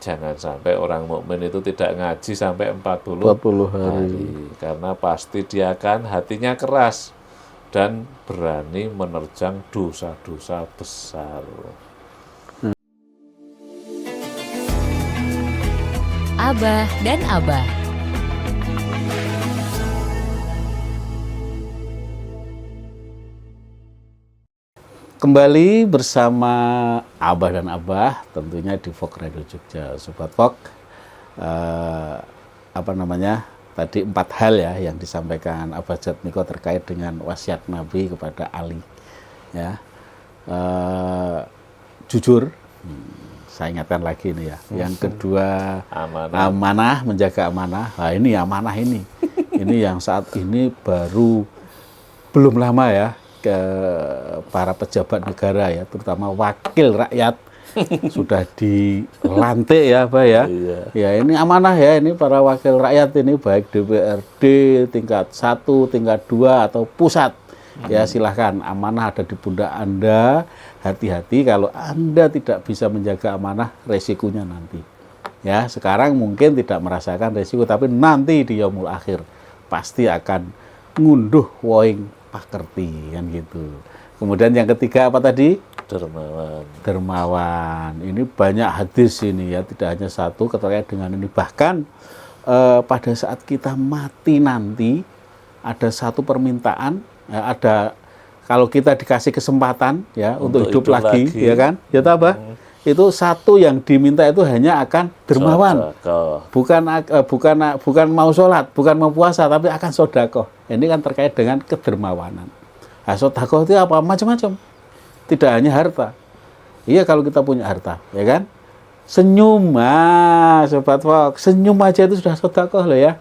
jangan sampai orang mukmin itu tidak ngaji sampai 40 hari. Karena pasti dia akan hatinya keras dan berani menerjang dosa-dosa besar. Abah dan Abah. Kembali bersama Abah dan Abah, tentunya di Fok Radio Jogja. Sobat Fok, tadi 4 hal ya yang disampaikan Abah Jatmiko terkait dengan wasiat Nabi kepada Ali. Ya, jujur, saya ingatkan lagi ini ya. Yang kedua, amanah, menjaga amanah. Nah, ini amanah ini. Ini yang saat ini baru belum lama ya, ke para pejabat negara ya, terutama wakil rakyat sudah dilantik ya, Pak ya. Ya, ini amanah ya, ini para wakil rakyat ini baik DPRD tingkat 1, tingkat 2 atau pusat. Ya, silahkan, amanah ada di pundak Anda. Hati-hati kalau Anda tidak bisa menjaga amanah, resikonya nanti. Ya, sekarang mungkin tidak merasakan resiko, tapi nanti di yaumul akhir pasti akan ngunduh woing pakerti, kan gitu. Kemudian yang ketiga apa tadi? Dermawan. Ini banyak hadis ini ya, tidak hanya satu terkait dengan ini. Bahkan pada saat kita mati nanti ada satu permintaan, ya, ada kalau kita dikasih kesempatan ya untuk hidup lagi, ya kan? Ya apa? Itu satu yang diminta itu hanya akan dermawan, bukan mau sholat, bukan mau puasa, tapi akan sodakoh. Ini kan terkait dengan kedermawanan. Nah, sodakoh itu apa? Macam-macam, tidak hanya harta. Iya, kalau kita punya harta, ya kan? Senyum, Sobat Fok, senyum aja itu sudah sodakoh loh ya.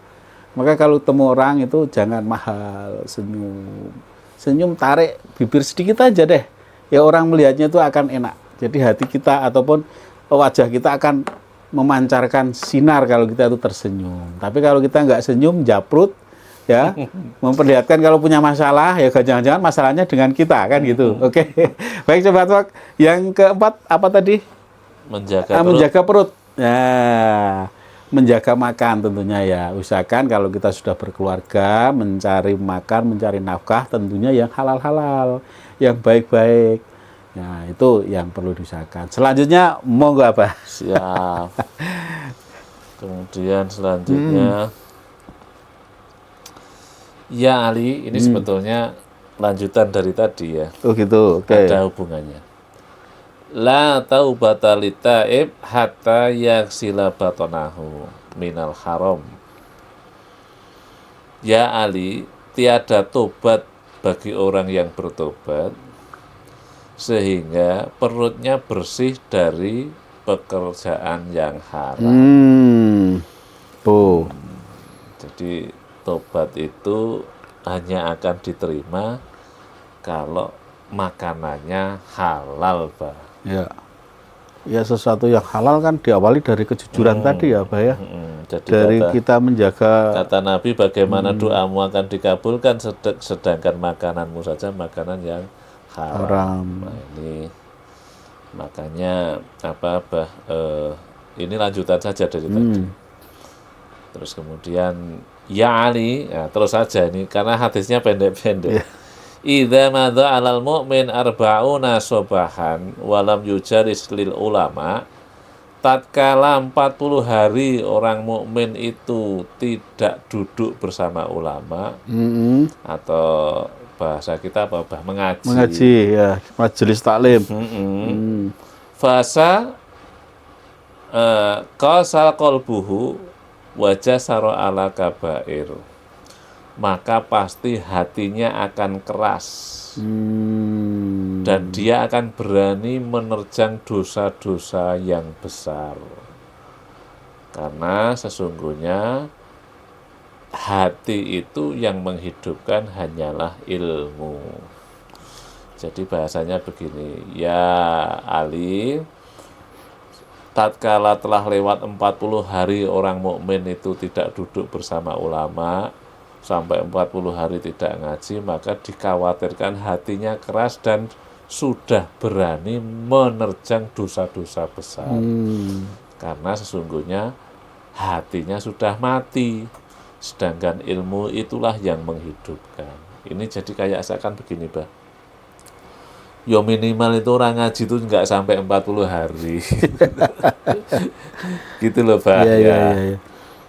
Maka kalau temu orang itu jangan mahal, senyum, tarik bibir sedikit aja deh. Ya, orang melihatnya itu akan enak. Jadi hati kita ataupun wajah kita akan memancarkan sinar kalau kita itu tersenyum. Tapi kalau kita nggak senyum, japrut, ya, memperlihatkan kalau punya masalah, ya jangan-jangan masalahnya dengan kita, kan gitu. Oke. Baik, Sobat Fok. Yang keempat apa tadi? Menjaga perut. Ya, menjaga makan tentunya ya. Usahakan kalau kita sudah berkeluarga, mencari makan, mencari nafkah tentunya yang halal-halal, yang baik-baik. Nah, itu yang perlu diusahakan. Selanjutnya, monggo apa? Siap. Kemudian selanjutnya, ya Ali, ini sebetulnya lanjutan dari tadi ya. Oh gitu, oke. Ada hubungannya. La taubata litaib hatta yaksila batonahu minal haram. Ya Ali, tiada tobat bagi orang yang bertobat sehingga perutnya bersih dari pekerjaan yang haram. Jadi tobat itu hanya akan diterima kalau makanannya halal, Pak. Ya. Ya, sesuatu yang halal kan diawali dari kejujuran tadi ya, Pak ya. Jadi dari kita menjaga. Kata Nabi, bagaimana doamu akan dikabulkan sedangkan makananmu saja makanan yang haram. Nah, ini makanya ini lanjutan saja dari tadi. Terus kemudian ya Ali, ya, terus saja ini karena hadisnya pendek-pendek. Idza madza 'alal mu'min arba'una sobahan walam yujaris lil ulama. Tatkala 40 hari orang mukmin itu tidak duduk bersama ulama, atau bahasa kita mengaji ya, majelis taklim. Fasa qasal qalbuhu wajah saro ala kabair, maka pasti hatinya akan keras dan dia akan berani menerjang dosa-dosa yang besar, karena sesungguhnya hati itu yang menghidupkan hanyalah ilmu. Jadi bahasanya begini, ya Ali, tatkala telah lewat 40 hari orang mukmin itu tidak duduk bersama ulama, sampai 40 hari tidak ngaji, maka dikhawatirkan hatinya keras dan sudah berani menerjang dosa-dosa besar. Karena sesungguhnya hatinya sudah mati, sedangkan ilmu itulah yang menghidupkan. Ini jadi kayak seakan begini, Bah. Ya minimal itu orang ngaji itu nggak sampai 40 hari. Gitu loh, Bah. Iya, iya, iya, iya.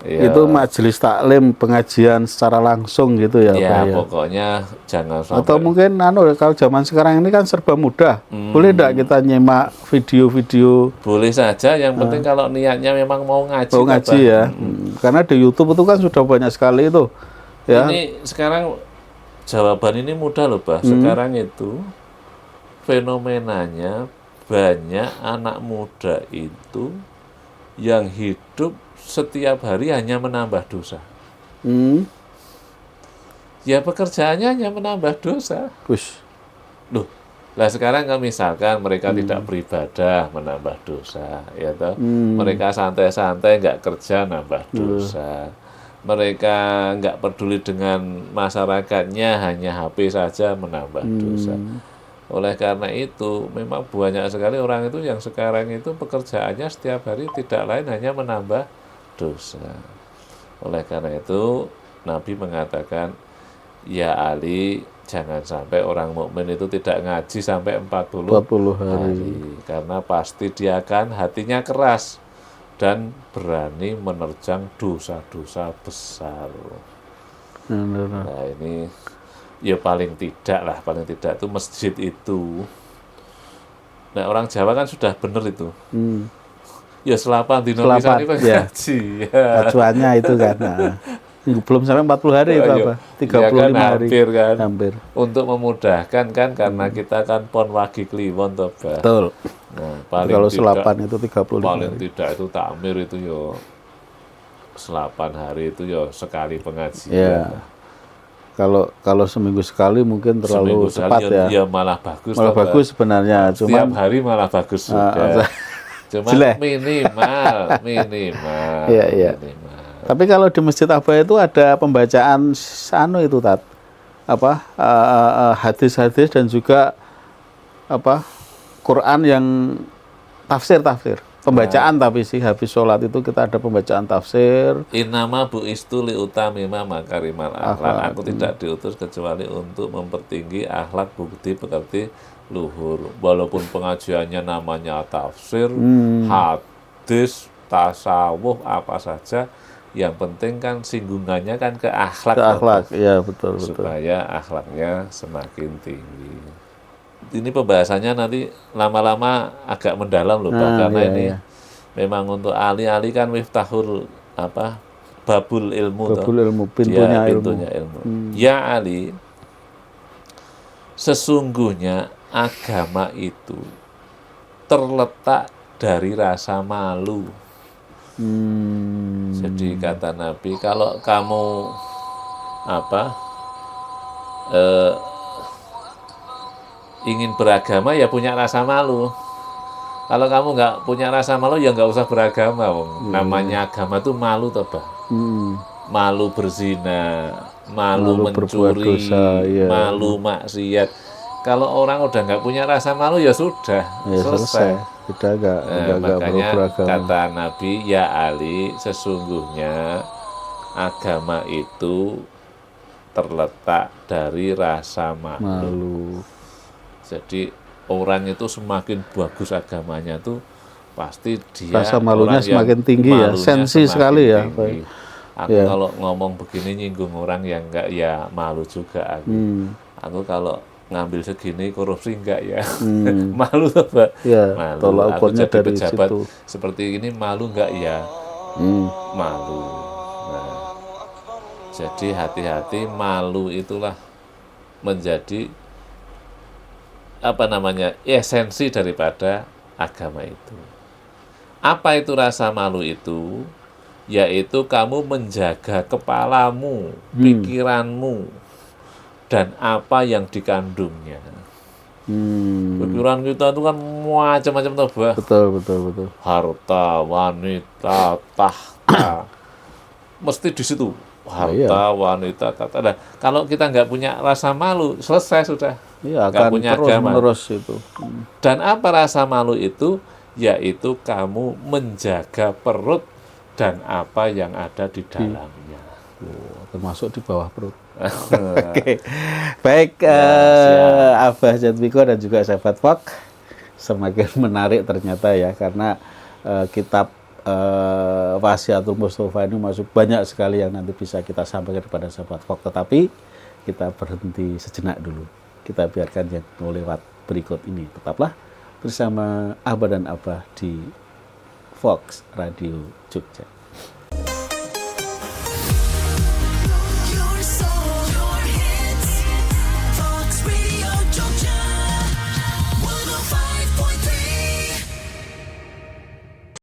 Ya. Itu majelis taklim, pengajian secara langsung gitu ya, Ya, Pak, ya. pokoknya jangan sampai. Atau mungkin kalau zaman sekarang ini kan serba mudah. Boleh enggak kita nyemak video-video? Boleh saja, yang penting kalau niatnya memang mau ngaji. Mau ngaji Bah. ya. Karena di YouTube itu kan sudah banyak sekali itu. Ya. Ini sekarang jawaban ini mudah loh, Bah. Sekarang itu fenomenanya banyak anak muda itu yang hidup setiap hari hanya menambah dosa. Hmm. Ya pekerjaannya hanya menambah dosa. Push. Loh, lah sekarang kan misalkan mereka tidak beribadah menambah dosa, ya toh. Mereka santai-santai nggak kerja nambah dosa. Mereka nggak peduli dengan masyarakatnya, hanya HP saja menambah dosa. Oleh karena itu, memang banyak sekali orang itu yang sekarang itu pekerjaannya setiap hari tidak lain hanya menambah dosa. Oleh karena itu, Nabi mengatakan, ya Ali, jangan sampai orang mukmin itu tidak ngaji sampai 40 hari. Karena pasti dia akan hatinya keras dan berani menerjang dosa-dosa besar. Nah ini ya paling tidak itu masjid itu. Nah orang Jawa kan sudah benar itu. Ya selapan dino pisan iki ngaji. Ya. Acuannya itu kan. Nah, belum sampai 40 hari itu apa? 35 ya kan, hari. Hampir kan. Hampir. Untuk memudahkan kan karena kita kan pon wagi kliwon toh, Bah. Betul. Nah, paling kalau tidak, selapan itu 35 paling hari. tidak itu takmir itu yo selapan hari itu yo sekali pengajian. Ya. Kalau seminggu sekali mungkin terlalu Seminggu cepat sekali, ya. Ya malah bagus. Malah toh, bagus sebenarnya. Setiap Cuman hari malah bagus juga. Cuma jelek. minimal. Iya, iya. Minimal. Tapi kalau di Masjid Aba itu ada pembacaan itu Tat. Hadis-hadis dan juga Quran yang tafsir. Pembacaan tapi sih habis sholat itu kita ada pembacaan tafsir. Innama bu'istu liutamima makarimal akhlak. Aku tidak diutus kecuali untuk mempertinggi akhlak bukti pekerti luhur. Walaupun pengajiannya namanya tafsir, hadis, tasawuf, apa saja, yang penting kan singgungannya kan ke akhlak. Ke akhlak, iya betul. Supaya akhlaknya semakin tinggi. Ini pembahasannya nanti lama-lama agak mendalam loh, Pak, karena ini memang untuk ahli-ahli kan miftahul babul ilmu, pintunya ilmu. Ya Ali, sesungguhnya agama itu terletak dari rasa malu. Jadi kata Nabi, kalau kamu ingin beragama ya punya rasa malu. Kalau kamu nggak punya rasa malu ya nggak usah beragama. Namanya agama tuh malu toh, Bang. Malu berzina, malu mencuri, dosa, malu maksiat. Kalau orang udah nggak punya rasa malu ya sudah, selesai. Makanya kata Nabi, ya Ali, sesungguhnya agama itu terletak dari rasa malu. Jadi orang itu semakin bagus agamanya tuh pasti dia rasa malunya semakin tinggi ya, sensi sekali ya. Aku kalau ngomong begini nyinggung orang yang enggak ya malu juga aku. Aku kalau ngambil segini korupsi enggak ya. Malu tuh, Pak. Ya, malu. Aku jadi dari pejabat situ. Seperti ini malu enggak ya? Malu. Nah, jadi hati-hati, malu itulah menjadi esensi daripada agama itu. Apa itu rasa malu itu? Yaitu kamu menjaga kepalamu, pikiranmu, dan apa yang dikandungnya. Pikiran kita itu kan macam-macam tuh, Bah. Betul. Harta, wanita, tahta. Mesti di situ. Harta, wanita, tahta. Nah, kalau kita nggak punya rasa malu, selesai sudah. Iya, nggak akan punya terus agama. menerus itu. Dan apa rasa malu itu? yaitu kamu menjaga perut dan apa yang ada di dalamnya. Termasuk di bawah perut. Oke. Baik, Ya, Abah Jatmiko dan juga sahabat Fok, semakin menarik ternyata ya, karena kitab Wasiatul Mustofa ini masuk banyak sekali yang nanti bisa kita sampaikan kepada sahabat Fok. Tetapi kita berhenti sejenak dulu. Kita biarkan yang mau lewat berikut ini. Tetaplah bersama Abah dan Abah di Fox Radio Jogja.